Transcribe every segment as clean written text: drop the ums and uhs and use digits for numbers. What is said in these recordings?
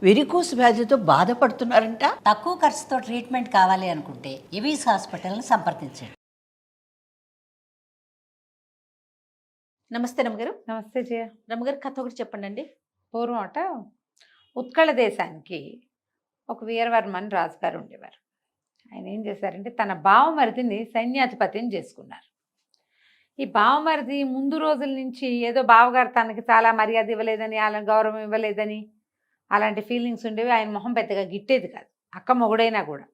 Varicose వ్యాధితో బాధపడుతున్నారంట. తక్కువ ఖర్చుతో ట్రీట్మెంట్ కావాలి అనుకుంటే ఎవిస్ హాస్పిటల్ని సంప్రదించండి. నమస్తే రమ్మగారు. నమస్తే జయ. రమ్మగారు, కథ ఒకటి చెప్పండి అండి. పూర్వం అట ఉత్కళ దేశానికి ఒక వీరవర్మన్ రాజుగారు ఉండేవారు. ఆయన ఏం చేశారంటే తన బావమరిదిని సైన్యాధిపతిని చేసుకున్నారు. ఈ బావమరిది ముందు రోజుల నుంచి ఏదో బావగారు తనకి చాలా మర్యాద ఇవ్వలేదని, అలా గౌరవం ఇవ్వలేదని అలాంటి ఫీలింగ్స్ ఉండేవి. ఆయన మొహం పెద్దగా గిట్టేది కాదు, అక్క మొగుడైనా కూడా.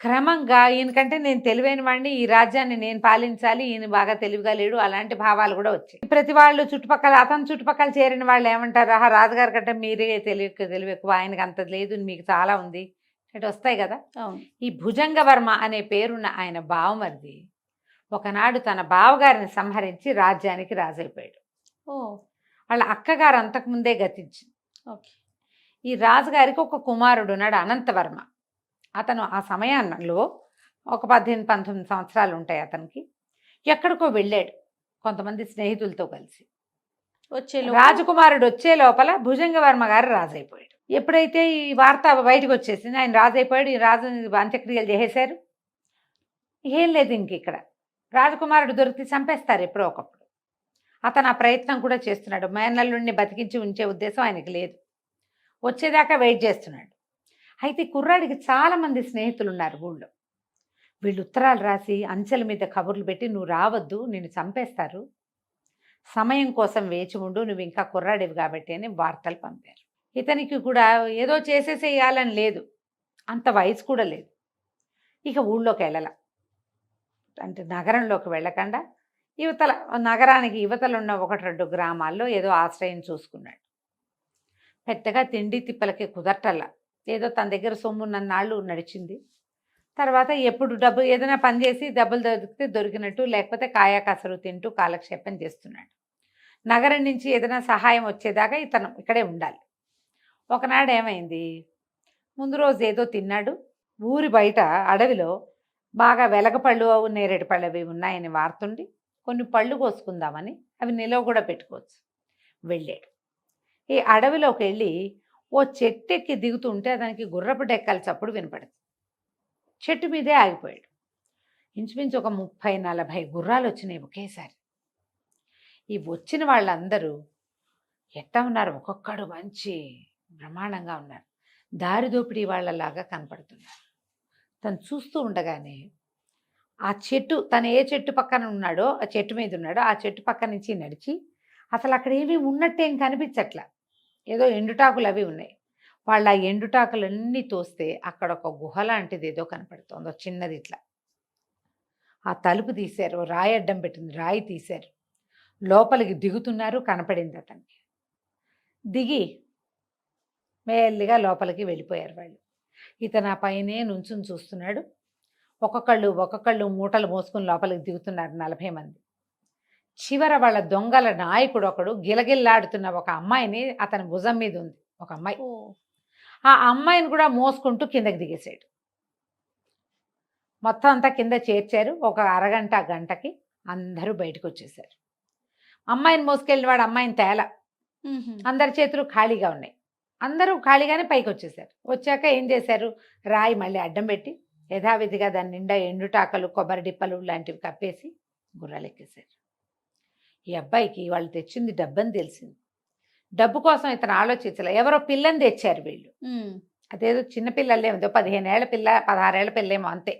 క్రమంగా ఈయనకంటే నేను తెలివైన వాడిని, ఈ రాజ్యాన్ని నేను పాలించాలి, ఈయన బాగా తెలివిగా లేడు, అలాంటి భావాలు కూడా వచ్చాయి. ప్రతి వాళ్ళు చుట్టుపక్కల, అతని చుట్టుపక్కల చేరిన వాళ్ళు ఏమంటారు, ఆహా రాజుగారి కంటే మీరే తెలివి ఎక్కువ, ఆయనకు అంత లేదు, మీకు చాలా ఉంది, ఇటు వస్తాయి కదా. ఈ భుజంగవర్మ అనే పేరున్న ఆయన బావమరిది ఒకనాడు తన బావగారిని సంహరించి రాజ్యానికి రాజైపోయాడు. వాళ్ళ అక్కగారు అంతకుముందే గతించింది. ఈ రాజుగారికి ఒక కుమారుడు ఉన్నాడు, అనంతవర్మ. అతను ఆ సమయంలో ఒక 18-19 సంవత్సరాలు ఉంటాయి అతనికి. ఎక్కడికో వెళ్ళాడు కొంతమంది స్నేహితులతో కలిసి. రాజకుమారుడు వచ్చే లోపల భుజంగవర్మ గారు రాజైపోయాడు. ఎప్పుడైతే ఈ వార్త బయటకు వచ్చేసింది, ఆయన రాజైపోయాడు, ఈ రాజు అంత్యక్రియలు చేసేశారు, ఏం లేదు ఇంక ఇక్కడ రాజకుమారుడు దొరికి చంపేస్తారు ఎప్పుడో ఒకప్పుడు. అతను ఆ ప్రయత్నం కూడా చేస్తున్నాడు. మేనల్లుడిని బతికించి ఉంచే ఉద్దేశం ఆయనకి లేదు, వచ్చేదాకా వెయిట్ చేస్తున్నాడు. అయితే కుర్రాడికి చాలామంది స్నేహితులు ఉన్నారు ఊళ్ళో. వీళ్ళు ఉత్తరాలు రాసి అంచెల మీద కబుర్లు పెట్టి, నువ్వు రావద్దు, నిన్ను చంపేస్తారు, సమయం కోసం వేచి ఉండు, నువ్వు ఇంకా కుర్రాడివి కాబట్టి అని వార్తలు పంపారు. ఇతనికి కూడా ఏదో చేసేసేయాలని లేదు, అంత వయసు కూడా లేదు. ఇక ఊళ్ళోకి వెళ్ళాల అంటే నగరంలోకి వెళ్ళకుండా యువతల, నగరానికి యువతలు ఉన్న 1-2 గ్రామాల్లో ఏదో ఆశ్రయం చూసుకున్నాడు. పెద్దగా తిండి తిప్పలకి కుదరటల్లా, ఏదో తన దగ్గర సొమ్మున్నన్నాళ్ళు నడిచింది. తర్వాత ఎప్పుడు డబ్బు ఏదైనా పని చేసి డబ్బులు దొరికితే దొరికినట్టు, లేకపోతే కాయా కసరు తింటూ కాలక్షేపం చేస్తున్నాడు. నగరం నుంచి ఏదైనా సహాయం వచ్చేదాకా ఇతను ఇక్కడే ఉండాలి. ఒకనాడు ఏమైంది, ముందు రోజు ఏదో తిన్నాడు, ఊరి బయట అడవిలో బాగా వెలగపళ్ళు, నేరేడు పళ్ళు అవి ఉన్నాయని వార్తుండి కొన్ని పళ్ళు కోసుకుందామని, అవి నిలవ కూడా పెట్టుకోవచ్చు, వెళ్ళాడు. ఈ అడవిలోకి వెళ్ళి ఓ చెట్టెక్కి దిగుతుంటే దానికి గుర్రపు డెక్కల చప్పుడు వినపడింది. చెట్టు మీదే ఆగిపోయాడు. ఇంచుమించు ఒక 30-40 గుర్రాలు వచ్చినాయి ఒకేసారి. ఈ వచ్చిన వాళ్ళందరూ ఎట్టా ఉన్నారు, ఒక్కొక్కడు మంచి బ్రహ్మాండంగా ఉన్నారు, దారి దోపిడీ వాళ్ళలాగా కనపడుతున్నారు. తను చూస్తూ ఉండగానే ఆ చెట్టు, తను ఏ చెట్టు పక్కన ఉన్నాడో, ఆ చెట్టు మీద ఉన్నాడో, ఆ చెట్టు పక్క నుంచి నడిచి, అసలు అక్కడ ఏమీ ఉన్నట్టేం కనిపించట్లా, ఏదో ఎండుటాకులు అవి ఉన్నాయి. వాళ్ళ ఆ ఎండుటాకులన్నీ తోస్తే అక్కడ ఒక గుహ లాంటిది ఏదో కనపడుతుంది, చిన్నది ఇట్లా. ఆ తలుపు తీశారు, రాయి అడ్డం పెట్టింది, రాయి తీశారు, లోపలికి దిగుతున్నారు. కనపడింది అతనికి. దిగి మెల్లిగా లోపలికి వెళ్ళిపోయారు వాళ్ళు. ఇతను ఆ పైనే నుంచుని చూస్తున్నాడు. ఒక్కొక్కళ్ళు మూటలు మోసుకుని లోపలికి దిగుతున్నారు 40 మంది. చివర వాళ్ళ దొంగల నాయకుడు ఒకడు గిలగిల్లాడుతున్న ఒక అమ్మాయిని, అతని భుజం మీద ఉంది ఒక అమ్మాయి, ఆ అమ్మాయిని కూడా మోసుకుంటూ కిందకి దిగేసాడు. మొత్తం అంతా కింద చేర్చారు. ఒక అరగంట గంటకి అందరూ బయటకు వచ్చేసారు. అమ్మాయిని మోసుకెళ్ళిన వాడు అమ్మాయిని తేల, అందరి చేతులు ఖాళీగా ఉన్నాయి, అందరూ ఖాళీగానే పైకి వచ్చేసారు. వచ్చాక ఏం చేశారు, రాయి మళ్ళీ అడ్డం పెట్టి యథావిధిగా దాని నిండా ఎండుటాకలు, కొబ్బరి డిప్పలు లాంటివి కప్పేసి గుర్రాలు ఎక్కేశారు. ఈ అబ్బాయికి వాళ్ళు తెచ్చింది డబ్బని తెలిసింది. డబ్బు కోసం ఇతను ఆలోచించలే, ఎవరో పిల్లని తెచ్చారు వీళ్ళు. అదేదో చిన్నపిల్లలే ఉందో, 15 ఏళ్ల పిల్ల, 16 ఏళ్ల పిల్లేమో అంతే.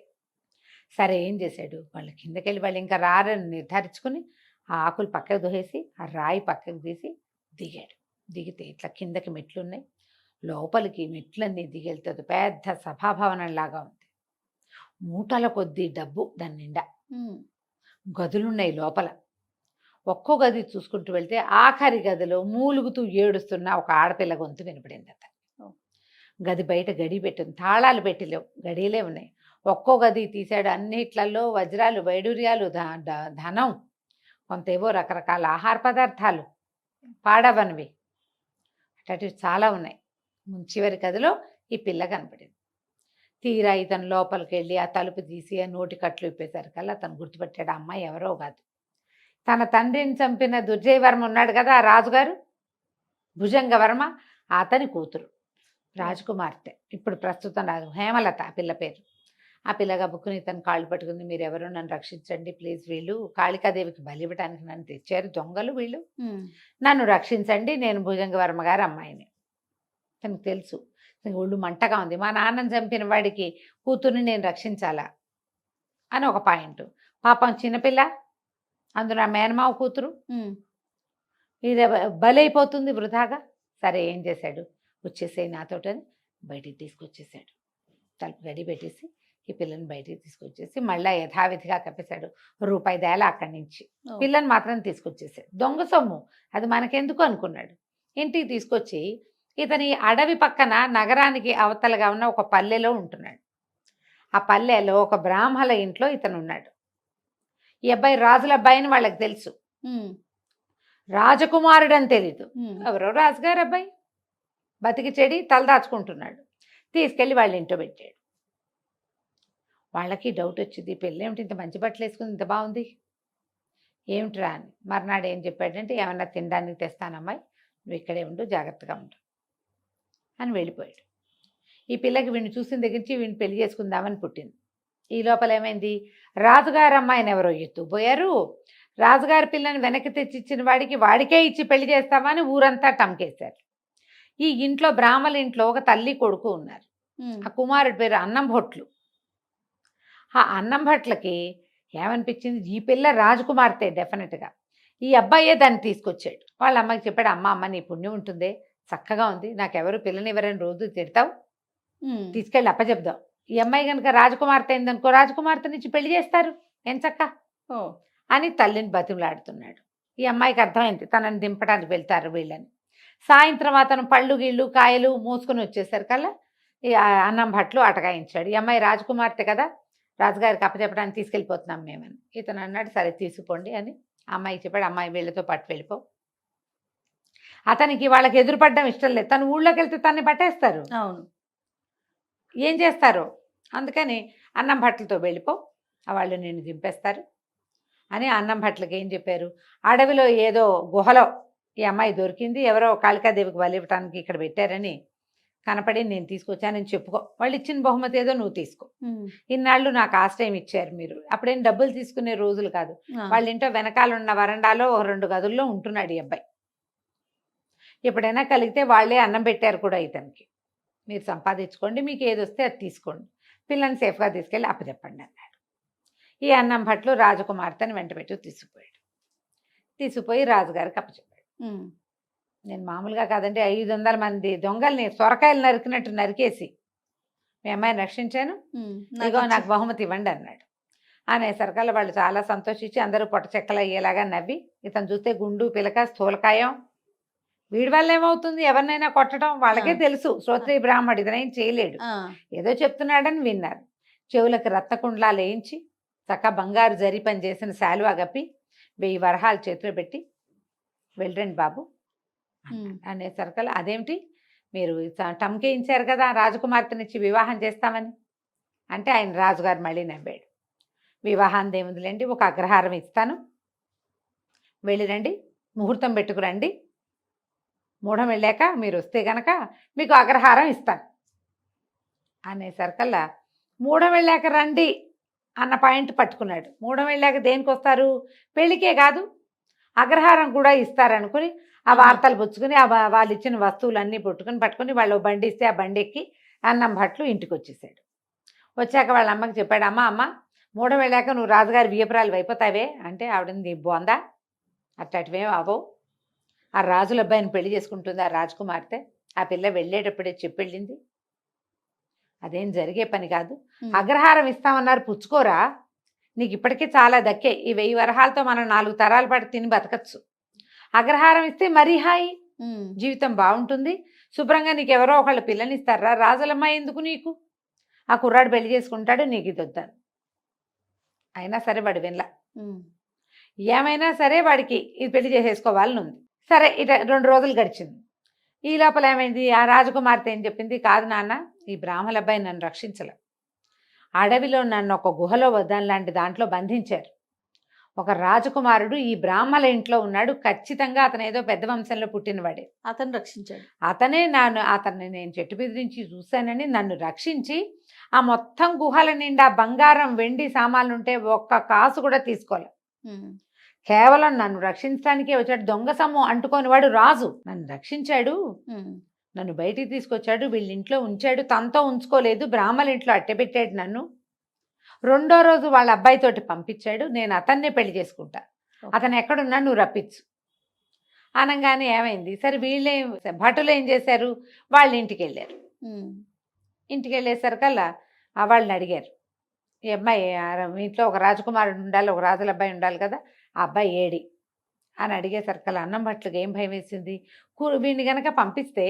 సరే ఏం చేశాడు, వాళ్ళు కిందకెళ్ళి వాళ్ళు ఇంకా రారని నిర్ధారించుకుని ఆ ఆకులు పక్కకు దోసేసి ఆ రాయి పక్కకు తీసి దిగాడు. దిగితే ఇట్లా కిందకి మెట్లు ఉన్నాయి, లోపలికి మెట్లన్నీ దిగెళ్తుంది. పెద్ద సభాభవనం లాగా ఉంది, మూటల కొద్దీ డబ్బు దాని నిండా, గదులున్నాయి లోపల. ఒక్కో గది చూసుకుంటూ వెళ్తే ఆఖరి గదిలో మూలుగుతూ ఏడుస్తున్న ఒక ఆడపిల్ల గొంతు వినపడింది అతను. గది బయట గడి పెట్టింది, తాళాలు పెట్టిలేవు, గడియలే ఉన్నాయి. ఒక్కో గది తీశాడు, అన్నిట్లలో వజ్రాలు, వైడూర్యాలు, ధనం, కొంతేవో రకరకాల ఆహార పదార్థాలు, పాడవనివి అట్లాంటివి చాలా ఉన్నాయి. చివరి గదిలో ఈ పిల్ల కనపడింది. తీరా ఇతను లోపలికి వెళ్ళి ఆ తలుపు తీసి ఆ నోటి కట్లు ఇప్పేసరికల్లా అతను గుర్తుపెట్టాడు, ఆ అమ్మాయి ఎవరో కాదు, తన తండ్రిని చంపిన దుర్జయవర్మ ఉన్నాడు కదా, ఆ రాజుగారు భుజంగవర్మ, అతని కూతురు రాజకుమార్తె, ఇప్పుడు ప్రస్తుతం రాజు హేమలత ఆ పిల్ల పేరు. ఆ పిల్లగా బుక్కుని తను కాళ్ళు పట్టుకుంది, మీరు ఎవరో నన్ను రక్షించండి ప్లీజ్, వీళ్ళు కాళికాదేవికి బలి ఇవ్వడానికి నన్ను తెచ్చారు దొంగలు వీళ్ళు, నన్ను రక్షించండి, నేను భుజంగవర్మ గారి అమ్మాయిని. తనకు తెలుసు, తనకి ఒళ్ళు మంటగా ఉంది, మా నాన్నని చంపిన వాడికి కూతుర్ని నేను రక్షించాలా అని ఒక పాయింట్. పాపం చిన్నపిల్ల, అందులో ఆ మేనమావ కూతురు, ఇది బలైపోతుంది వృధాగా. సరే ఏం చేశాడు, వచ్చేసేయి నాతోటని బయటికి తీసుకొచ్చేసాడు. తలుపు గడి పెట్టేసి ఈ పిల్లని బయటికి తీసుకొచ్చేసి మళ్ళీ యథావిధిగా కప్పేశాడు. రూపాయి దేల అక్కడి నుంచి పిల్లని మాత్రం తీసుకొచ్చేసాడు. దొంగ సొమ్ము అది మనకెందుకు అనుకున్నాడు. ఇంటికి తీసుకొచ్చి ఇతని అడవి పక్కన నగరానికి అవతలగా ఉన్న ఒక పల్లెలో ఉంటున్నాడు. ఆ పల్లెలో ఒక బ్రాహ్మణ ఇంట్లో ఇతను ఉన్నాడు. ఈ అబ్బాయి రాజుల అబ్బాయిని వాళ్ళకి తెలుసు, రాజకుమారుడు అని తెలీదు. ఎవరో రాజుగారు అబ్బాయి బతికి చెడి తలదాచుకుంటున్నాడు. తీసుకెళ్ళి వాళ్ళ ఇంట్లో పెట్టాడు. వాళ్ళకి డౌట్ వచ్చింది, పెళ్ళి ఏమిటి ఇంత మంచి బట్టలు వేసుకుని ఇంత బాగుంది ఏమిట్రా అని. మర్నాడు ఏం చెప్పాడంటే, ఏమన్నా తినడానికి తెస్తానమ్మాయి, నువ్వు ఇక్కడే ఉండు, జాగ్రత్తగా ఉండు అని వెళ్ళిపోయాడు. ఈ పిల్లకి వీడిని చూసిన దగ్గర నుంచి వీడిని పెళ్లి చేసుకుందామని పుట్టింది. ఈ లోపల ఏమైంది, రాజుగారి అమ్మాయిని ఎవరో ఎత్తుపోయారు. రాజుగారి పిల్లని వెనక్కి తెచ్చి ఇచ్చిన వాడికే ఇచ్చి పెళ్లి చేస్తామని ఊరంతా టంకేశారు. ఈ ఇంట్లో బ్రాహ్మణ ఇంట్లో ఒక తల్లి కొడుకు ఉన్నారు. ఆ కుమారుడి పేరు అన్నం భొట్లు. ఆ అన్నం భట్లకి ఏమనిపించింది, ఈ పిల్ల రాజకుమార్తె డెఫినెట్గా, ఈ అబ్బాయే దాన్ని తీసుకొచ్చాడు. వాళ్ళ అమ్మకి చెప్పాడు, అమ్మ నీ పుణ్యం ఉంటుందే, చక్కగా ఉంది, నాకెవరు పిల్లని ఎవరైనా రోజు తిడతావు, తీసుకెళ్ళి అప్పచెప్దాం. ఈ అమ్మాయి కనుక రాజకుమార్తె అయిందనుకో, రాజకుమార్తె నుంచి పెళ్లి చేస్తారు ఏం చక్క అని తల్లిని బతిమలాడుతున్నాడు. ఈ అమ్మాయికి అర్థమైంది తనని దింపడానికి వెళ్తారు వీళ్ళని. సాయంత్రం అతను పళ్ళు గిళ్ళు కాయలు మోసుకొని వచ్చేసరి కల్లా ఈ అన్నం భట్లు అటకాయించాడు. ఈ అమ్మాయి రాజకుమార్తె కదా, రాజుగారికి అప్పచెప్పడానికి తీసుకెళ్ళిపోతున్నాం మేమని. ఇతను అన్నాడు, సరే తీసుకోండి అని అమ్మాయికి చెప్పాడు. అమ్మాయి వీళ్ళతో పట్టు వెళ్ళిపో. అతనికి వాళ్ళకి ఎదురుపడడం ఇష్టం లేదు, తను ఊళ్ళోకి వెళ్తే తన్ని పట్టేస్తారు, అవును, ఏం చేస్తారో, అందుకని అన్నం భట్లతో వెళ్ళిపో, వాళ్ళు నిన్ను దింపేస్తారు అని అన్నం భట్లకి ఏం చెప్పారు, అడవిలో ఏదో గుహలో ఈ అమ్మాయి దొరికింది, ఎవరో కాళికాదేవికి బలి ఇవ్వటానికి ఇక్కడ పెట్టారని కనపడి నేను తీసుకొచ్చానని చెప్పుకో, వాళ్ళు ఇచ్చిన బహుమతి ఏదో నువ్వు తీసుకో, ఇన్నాళ్ళు నాకు ఆశ్రయం ఇచ్చారు మీరు, అప్పుడేం డబ్బులు తీసుకునే రోజులు కాదు. వాళ్ళ ఇంట్లో వెనకాల ఉన్న వరండాలో 2 గదుల్లో ఉంటున్నాడు ఈ అబ్బాయి. ఎప్పుడైనా కలిగితే వాళ్ళే అన్నం పెట్టారు కూడా ఇతనికి, మీరు సంపాదించుకోండి, మీకు ఏది వస్తే అది తీసుకోండి, పిల్లని సేఫ్గా తీసుకెళ్ళి అప్పచెప్పండి అన్నాడు. ఈ అన్నం భట్లు రాజకుమార్తెని వెంటబెట్టి తీసుకుపోయి రాజుగారికి అప్పచెప్పాడు. నేను మామూలుగా కాదండి, 500 మంది దొంగల్ని సొరకాయలు నరికినట్టు నరికేసి మీ అమ్మాయిని రక్షించాను, ఇగో నాకు బహుమతి ఇవ్వండి అన్నాడు. అనేసరికల్లా వాళ్ళు చాలా సంతోషించి అందరూ పొట్ట చెక్కలు అయ్యేలాగా నవ్వి, ఇతను చూస్తే గుండు పిలక స్థూలకాయం, వీడి వల్ల ఏమవుతుంది, ఎవరినైనా కొట్టడం వాళ్ళకే తెలుసు, శ్రోత్రియ బ్రాహ్మడు ఇతనేం చేయలేడు, ఏదో చెప్తున్నాడని విన్నారు. చెవులకు రత్నకుండలాలు వేయించి చక్క బంగారు జరి పని చేసిన శాలువా గప్పి 1000 వరహాలు చేతిలో పెట్టి వెళ్ళండి బాబు అనేసరికల్లా, అదేమిటి మీరు టంకేయించారు కదా రాజకుమార్తెనిచ్చి వివాహం చేస్తామని అంటే, ఆయన రాజుగారు మళ్ళీ నవ్వాడు. వివాహం దేవుందిలేండి, ఒక అగ్రహారం ఇస్తాను, వెళ్ళిరండి, ముహూర్తం పెట్టుకురండి, మూఢం వెళ్ళాక మీరు వస్తే గనక మీకు అగ్రహారం ఇస్తాను అనేసరికల్లా, మూఢం వెళ్ళాక రండి అన్న పాయింట్ పట్టుకున్నాడు. మూఢం వెళ్ళాక దేనికి వస్తారు, పెళ్ళికే కాదు అగ్రహారం కూడా ఇస్తారనుకుని ఆ వార్తలు పుచ్చుకుని వాళ్ళు ఇచ్చిన వస్తువులన్నీ పట్టుకుని వాళ్ళు బండి ఇస్తే ఆ బండి ఎక్కి అన్నం భట్లు ఇంటికి వచ్చేసాడు. వచ్చాక వాళ్ళ అమ్మకి చెప్పాడు, అమ్మ మూఢం వెళ్ళాక నువ్వు రాజుగారి వియపురాలు అయిపోతావే అంటే, ఆవిడని బోందా అట్లాంటివేం అవవు, ఆ రాజుల అబ్బాయిని పెళ్లి చేసుకుంటుంది ఆ రాజకుమార్తె, ఆ పిల్ల వెళ్ళేటప్పుడే చెప్పెళ్ళింది, అదేం జరిగే పని కాదు, అగ్రహారం ఇస్తామన్నారు పుచ్చుకోరా, నీకు ఇప్పటికే చాలా దక్కే, ఈ 1000 వరహాలతో మనం 4 తరాల పాటు తిని బతకచ్చు, అగ్రహారం ఇస్తే మరీ హాయి, జీవితం బాగుంటుంది, శుభ్రంగా నీకు ఎవరో ఒకళ్ళు పిల్లనిస్తారా, రాజులమ్మాయి ఎందుకు నీకు, ఆ కుర్రాడు పెళ్లి చేసుకుంటాడు, నీకు ఇది వద్దాను. అయినా సరే వాడు వినలా, ఏమైనా సరే వాడికి ఇది పెళ్లి చేసేసుకోవాలని ఉంది. సరే ఇట 2 రోజులు గడిచింది. ఈ లోపల ఏమైంది, ఆ రాజకుమార్తె ఏం చెప్పింది, కాదు నాన్న, ఈ బ్రాహ్మణ అబ్బాయి నన్ను రక్షించలే, అడవిలో నన్ను ఒక గుహలో వద్దాను లాంటి దాంట్లో బంధించారు, ఒక రాజకుమారుడు ఈ బ్రాహ్మల ఇంట్లో ఉన్నాడు, ఖచ్చితంగా అతను ఏదో పెద్ద వంశంలో పుట్టినవాడే, అతను రక్షించాడు. అతనే అతన్ని నేను చెట్టు బెదిరించి చూశానని నన్ను రక్షించి ఆ మొత్తం గుహల నిండా బంగారం వెండి సామాన్లు ఉంటే ఒక్క కాసు కూడా తీసుకోలే. ఉమ్, కేవలం నన్ను రక్షించడానికే వచ్చాడు. దొంగ సొమ్ము అంటుకొని వాడు రాజు నన్ను రక్షించాడు, ఉమ్, నన్ను బయటికి తీసుకొచ్చాడు, వీళ్ళ ఇంట్లో ఉంచాడు, తనతో ఉంచుకోలేదు, బ్రాహ్మణ ఇంట్లో అట్టెపెట్టాడు నన్ను. రెండో రోజు వాళ్ళ అబ్బాయితోటి పంపించాడు, నేను అతన్నే పెళ్లి చేసుకుంటా, అతను ఎక్కడున్నా నువ్వు రప్పించు అనగానే ఏమైంది, సరే వీళ్ళే భటులు ఏం చేశారు, వాళ్ళ ఇంటికి వెళ్ళారు. ఉమ్, ఇంటికి వెళ్ళేసరికల్లా వాళ్ళని అడిగారు, ఈ అమ్మాయి మీ ఇంట్లో ఒక రాజకుమారుడు ఉండాలి, ఒక రాజుల అబ్బాయి ఉండాలి కదా, ఆ అబ్బాయి ఏడి అని అడిగేసరికల్లా అన్నం భట్లకి ఏం భయం వేసింది, వీడిని గనక పంపిస్తే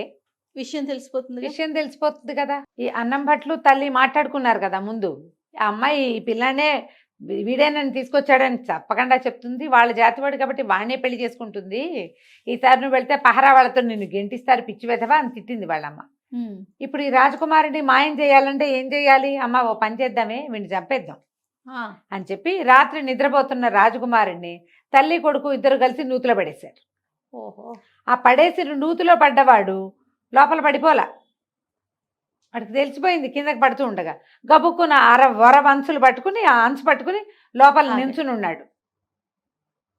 విషయం తెలిసిపోతుంది. విషయం తెలిసిపోతుంది కదా. ఈ అన్నం భట్లు తల్లి మాట్లాడుకున్నారు కదా ముందు, ఆ అమ్మాయి ఈ పిల్లనే వీడే నన్ను తీసుకొచ్చాడని చెప్పకుండా చెప్తుంది, వాళ్ళ జాతివాడు కాబట్టి వాడినే పెళ్లి చేసుకుంటుంది, ఈసారి నువ్వు వెళ్తే పహరా వాళ్ళతో నిన్ను గెంటిస్తారు పిచ్చి వెధవా అని తిట్టింది వాళ్ళమ్మ. ఇప్పుడు ఈ రాజకుమారుడిని మాయం చేయాలంటే ఏం చేయాలి, అమ్మ ఓ పని చేద్దామే, వీడిని చంపేద్దాం అని చెప్పి రాత్రి నిద్రపోతున్న రాజకుమారుడిని తల్లి కొడుకు ఇద్దరు కలిసి నూతిలో పడేశారు. ఓహో, ఆ పడేసిన నూతిలో పడ్డవాడు లోపల పడిపోలా, వాడికి తెలిసిపోయింది కిందకి పడుతూ ఉండగా, గబుక్కున వర అంచులు పట్టుకుని ఆ అంచు పట్టుకుని లోపల నిల్చుని ఉన్నాడు.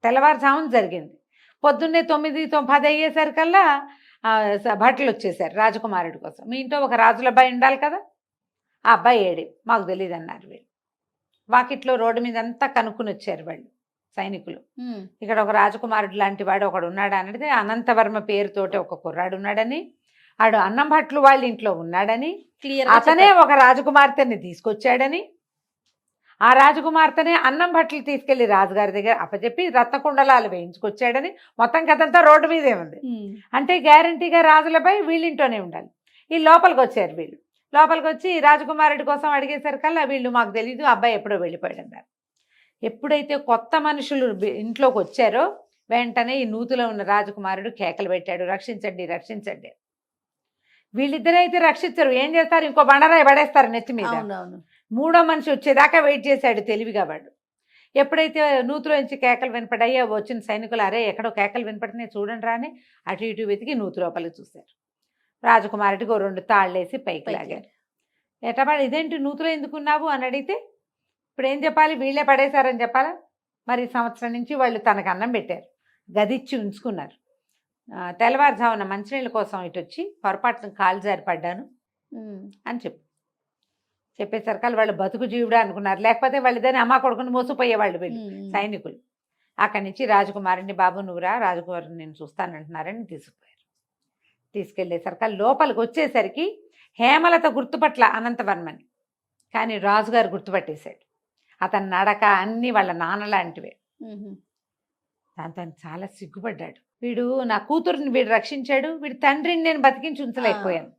తెల్లవారుజామున జరిగింది. పొద్దున్నే 9-10 అయ్యేసరికల్లా భట్లు వచ్చేసారు రాజకుమారుడి కోసం. మీ ఇంట్లో ఒక రాజుల అబ్బాయి ఉండాలి కదా, ఆ అబ్బాయి ఏడి, మాకు తెలియదు అన్నారు వీళ్ళు. వాకిట్లో రోడ్డు మీద అంతా కనుక్కుని వచ్చారు వాళ్ళు సైనికులు. ఇక్కడ ఒక రాజకుమారుడు లాంటి వాడు ఒకడు ఉన్నాడు అనేది, అనంతవర్మ పేరుతోటి ఒక కుర్రాడు ఉన్నాడని, ఆడు అన్నం భట్లు వాళ్ళ ఇంట్లో ఉన్నాడని, అతనే ఒక రాజకుమార్తెని తీసుకొచ్చాడని, ఆ రాజకుమార్తెనే అన్నం భట్లు తీసుకెళ్లి రాజుగారి దగ్గర అప్పచెప్పి రత్నకుండలాలు వేయించుకొచ్చాడని, మొత్తం కథంతా రోడ్డు మీదే ఉంది. అంటే గ్యారంటీగా రాజులపై వీళ్ళింట్లోనే ఉండాలి. ఈ లోపలికి వచ్చారు వీళ్ళు. లోపలికి వచ్చి రాజకుమారుడి కోసం అడిగేసరికల్లా వీళ్ళు మాకు తెలీదు, అబ్బాయి ఎప్పుడో వెళ్ళిపోయాడు అన్నారు. ఎప్పుడైతే కొత్త మనుషులు ఇంట్లోకి వచ్చారో వెంటనే ఈ నూతిలో ఉన్న రాజకుమారుడు కేకలు పెట్టాడు, రక్షించండి రక్షించండి. వీళ్ళిద్దరైతే రక్షించరు, ఏం చేస్తారు, ఇంకో బండరాయి పడేస్తారు నెత్తి మీద. మూడో మనిషి వచ్చేదాకా వెయిట్ చేశాడు తెలివిగా వాడు. ఎప్పుడైతే నూతిలో నుంచి కేకలు వినపడాయో వచ్చిన సైనికులు, అరే ఎక్కడో కేకలు వినపడుతున్నాయి చూడండి రాని అటు ఇటు వెతికి నూతి లోపలికి చూశారు. రాజకుమారుడికి 2 తాళ్ళేసి పైకి లాగారు. ఎటపడి ఇదేంటి నూతిలో ఎందుకున్నావు అని అడిగితే ఇప్పుడు ఏం చెప్పాలి, వీళ్ళే పడేశారని చెప్పాలా. మరి సంవత్సరం నుంచి వాళ్ళు తనకు అన్నం పెట్టారు, గదిచ్చి ఉంచుకున్నారు. తెల్లవారుజామున మంచినీళ్ళ కోసం ఇటు వచ్చి పొరపాటున కాలు జారి పడ్డాను అని చెప్పేసరికి వాళ్ళు బతుకు జీవుడా అనుకున్నారు, లేకపోతే వాళ్ళిద్దరిని అమ్మ కొడుకుని మోసపోయేవాళ్ళు వీళ్ళు సైనికులు. అక్కడి నుంచి రాజకుమారుని, బాబు నువ్వురా రాజకుమారుని నేను చూస్తానంటున్నారని తీసుకుపోయారు. తీసుకెళ్ళేసరికి లోపలికి వచ్చేసరికి హేమలత గుర్తుపట్ల అనంతవర్మని, కానీ రాజుగారు గుర్తుపట్టేశాడు. అతని నడక అన్నీ వాళ్ళ నాన్నలాంటివే. దాంతో చాలా సిగ్గుపడ్డాడు. వీడు నా కూతురుని వీడు రక్షించాడు, వీడి తండ్రిని నేను బతికించి ఉంచలేకపోయాను,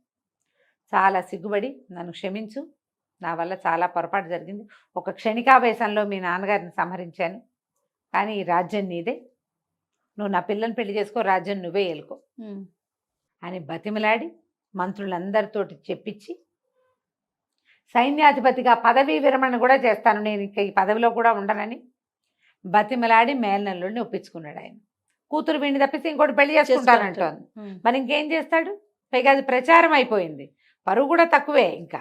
చాలా సిగ్గుపడి నన్ను క్షమించు, నా వల్ల చాలా పొరపాటు జరిగింది, ఒక క్షణికావేశంలో మీ నాన్నగారిని సంహరించాను, కానీ ఈ రాజ్యం నీదే, నువ్వు నా పిల్లని పెళ్లి చేసుకో, రాజ్యం నువ్వే ఏలుకో అని బతిమలాడి మంత్రులందరితోటి చెప్పించి సైన్యాధిపతిగా పదవీ విరమణ కూడా చేస్తాను, నేను ఇంకా ఈ పదవిలో కూడా ఉండనని బతిమలాడి మేల్నల్లుడిని ఒప్పించుకున్నాడు. ఆయన కూతురు వీడిని తప్పిస్తే ఇంకోటి పెళ్లి చేసుకుంటానంటోంది. మరి ఇంకేం చేస్తాడు, పైగా అది ప్రచారం అయిపోయింది, పరువు కూడా తక్కువే ఇంకా.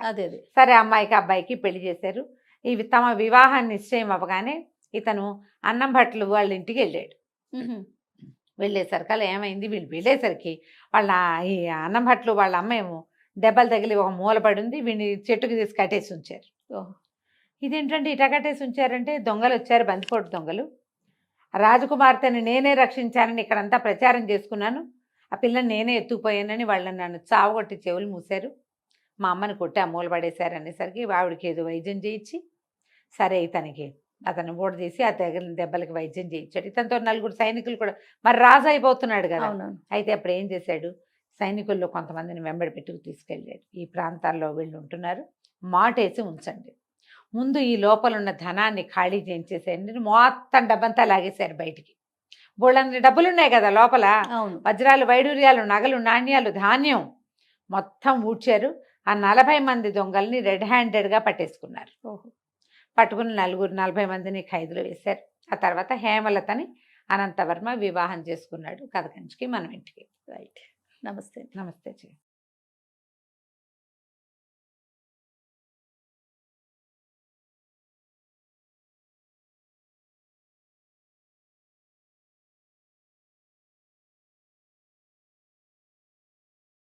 సరే అమ్మాయికి అబ్బాయికి పెళ్లి చేశారు. ఇవి తమ వివాహాన్ని నిశ్చయం అవ్వగానే ఇతను అన్నం భట్లు వాళ్ళ ఇంటికి వెళ్ళాడు. వెళ్ళేసరికి ఏమైంది, వీళ్ళు వెళ్ళేసరికి వాళ్ళ ఈ అన్నం భట్లు వాళ్ళ అమ్మేమో దెబ్బలు తగిలి ఒక మూలపడి ఉంది, వీడిని చెట్టుకి తీసి కట్టేసి ఉంచారు. ఇదేంటంటే ఇట కట్టేసి ఉంచారంటే దొంగలు వచ్చారు, బందిపోటు దొంగలు, రాజకుమార్తెని నేనే రక్షించానని ఇక్కడంతా ప్రచారం చేసుకున్నాను, ఆ పిల్లని నేనే ఎత్తుకుపోయానని వాళ్ళని నన్ను చావగొట్టి చెవులు మూశారు, మా అమ్మని కొట్టి ఆ మూలపడేశారు అనేసరికి ఆవిడకి ఏదో వైద్యం చేయించి, సరే అతను ఓడ చేసి ఆ తగిలిన దెబ్బలకి వైద్యం చేయించాడు. ఇతనితో 4 సైనికులు కూడా, మరి రాజు అయిపోతున్నాడు కదా. అయితే అప్పుడు ఏం చేశాడు, సైనికుల్లో కొంతమందిని వెంబడి పెట్టుకు తీసుకెళ్ళాడు. ఈ ప్రాంతాల్లో వీళ్ళు ఉంటున్నారు, మాటేసి ఉంచండి, ముందు ఈ లోపల ఉన్న ధనాన్ని ఖాళీ చేయించేసేయండి, మొత్తం డబ్బంతా లాగేశారు బయటికి. బోళ్ళన్ని డబ్బులు ఉన్నాయి కదా లోపల, వజ్రాలు వైడూర్యాలు నగలు నాణ్యాలు ధాన్యం మొత్తం ఊడ్చారు. ఆ 40 మంది దొంగల్ని రెడ్ హ్యాండెడ్గా పట్టేసుకున్నారు. పట్టుకుని 40 మందిని ఖైదులో వేశారు. ఆ తర్వాత హేమలతని అనంతవర్మ వివాహం చేసుకున్నాడు కథ కంచికి మనం ఇంటికి. రైట్. నమస్తే. నమస్తే జీ.